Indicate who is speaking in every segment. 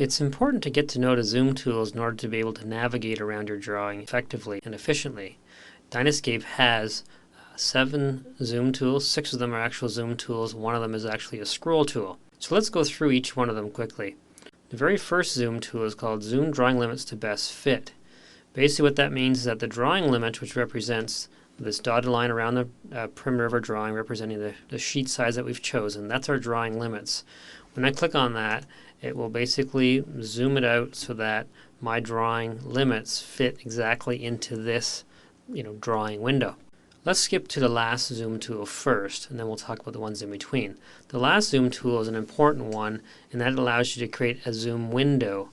Speaker 1: It's important to get to know the zoom tools in order to be able to navigate around your drawing effectively and efficiently. Dynaescape has 7 zoom tools. 6 of them are actual zoom tools. One of them is actually a scroll tool. So let's go through each one of them quickly. The very first zoom tool is called Zoom Drawing Limits to Best Fit. Basically what that means is that the drawing limit, which represents this dotted line around the perimeter of our drawing representing the sheet size that we've chosen, that's our drawing limits. When I click on that, it will basically zoom it out so that my drawing limits fit exactly into this drawing window. Let's skip to the last zoom tool first, and then we'll talk about the ones in between. The last zoom tool is an important one, and that allows you to create a zoom window.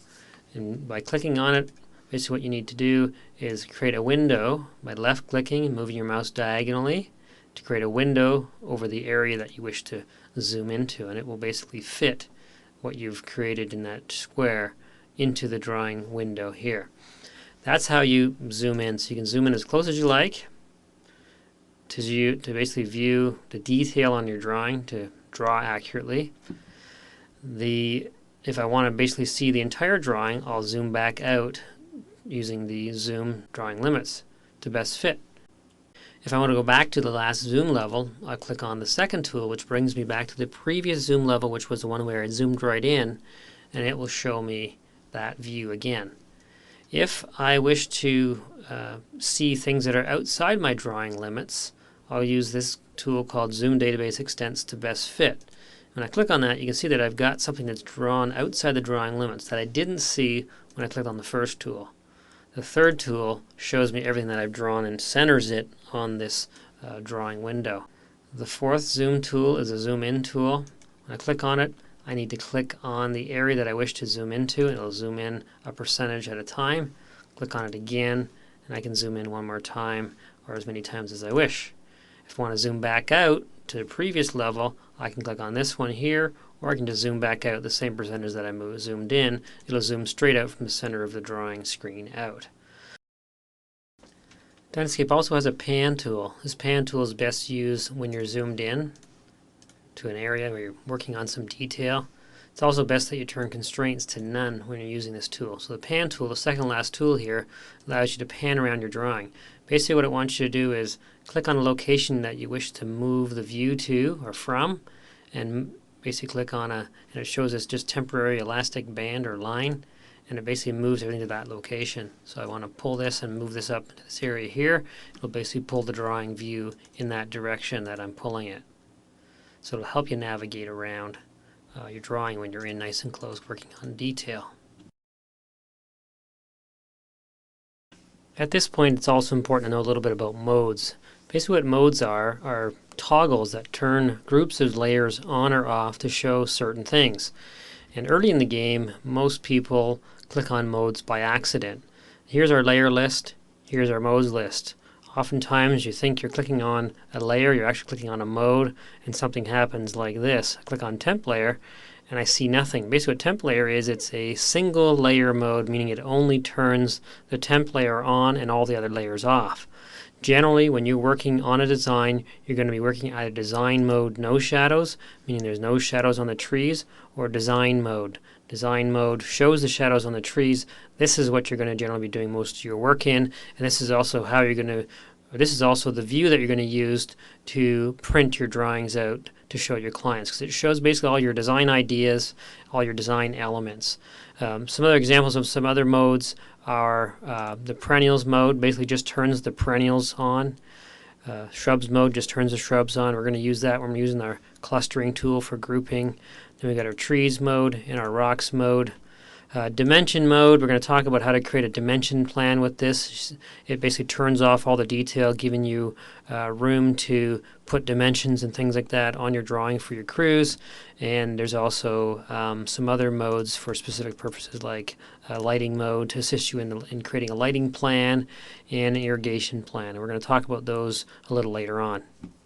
Speaker 1: And by clicking on it, basically what you need to do is create a window by left-clicking and moving your mouse diagonally to create a window over the area that you wish to zoom into, and it will basically fit what you've created in that square into the drawing window here. That's how you zoom in. So you can zoom in as close as you like to basically view the detail on your drawing, to draw accurately. If I want to basically see the entire drawing, I'll zoom back out using the zoom drawing limits to best fit. If I want to go back to the last zoom level, I'll click on the second tool, which brings me back to the previous zoom level, which was the one where I zoomed right in, and it will show me that view again. If I wish to see things that are outside my drawing limits, I'll use this tool called Zoom Database Extents to Best Fit. When I click on that, you can see that I've got something that's drawn outside the drawing limits that I didn't see when I clicked on the first tool. The third tool shows me everything that I've drawn and centers it on this drawing window. The fourth zoom tool is a zoom in tool. When I click on it, I need to click on the area that I wish to zoom into, and it'll zoom in a percentage at a time. Click on it again, and I can zoom in one more time, or as many times as I wish. If I want to zoom back out to the previous level, I can click on this one here, or I can just zoom back out the same percentage that I zoomed in. It'll zoom straight out from the center of the drawing screen out. Dynaescape also has a pan tool. This pan tool is best used when you're zoomed in to an area where you're working on some detail. It's also best that you turn constraints to none when you're using this tool. So the pan tool, the second to last tool here, allows you to pan around your drawing. Basically what it wants you to do is click on a location that you wish to move the view to or from, and basically click on and it shows us just temporary elastic band or line, and it basically moves everything to that location. So I want to pull this and move this up into this area here. It'll basically pull the drawing view in that direction that I'm pulling it. So it'll help you navigate around your drawing when you're in nice and close working on detail. At this point, it's also important to know a little bit about modes. Basically what modes are toggles that turn groups of layers on or off to show certain things. And early in the game, most people click on modes by accident. Here's our layer list, here's our modes list. Oftentimes you think you're clicking on a layer, you're actually clicking on a mode, and something happens like this. I click on temp layer and I see nothing. Basically what temp layer is, it's a single layer mode, meaning it only turns the temp layer on and all the other layers off. Generally, when you're working on a design, you're going to be working at a design mode no shadows, meaning there's no shadows on the trees, or design mode. Design mode shows the shadows on the trees. This is what you're going to generally be doing most of your work in, and this is also how you're going to, this is also the view that you're going to use to print your drawings out to show your clients, because it shows basically all your design ideas, all your design elements. Some other examples of some other modes are the perennials mode, basically just turns the perennials on. Shrubs mode just turns the shrubs on. We're going to use that when we're using our clustering tool for grouping. Then we got our trees mode and our rocks mode. Dimension mode, we're going to talk about how to create a dimension plan with this. It basically turns off all the detail, giving you room to put dimensions and things like that on your drawing for your crews. And there's also some other modes for specific purposes, like lighting mode to assist you in creating a lighting plan and an irrigation plan. And we're going to talk about those a little later on.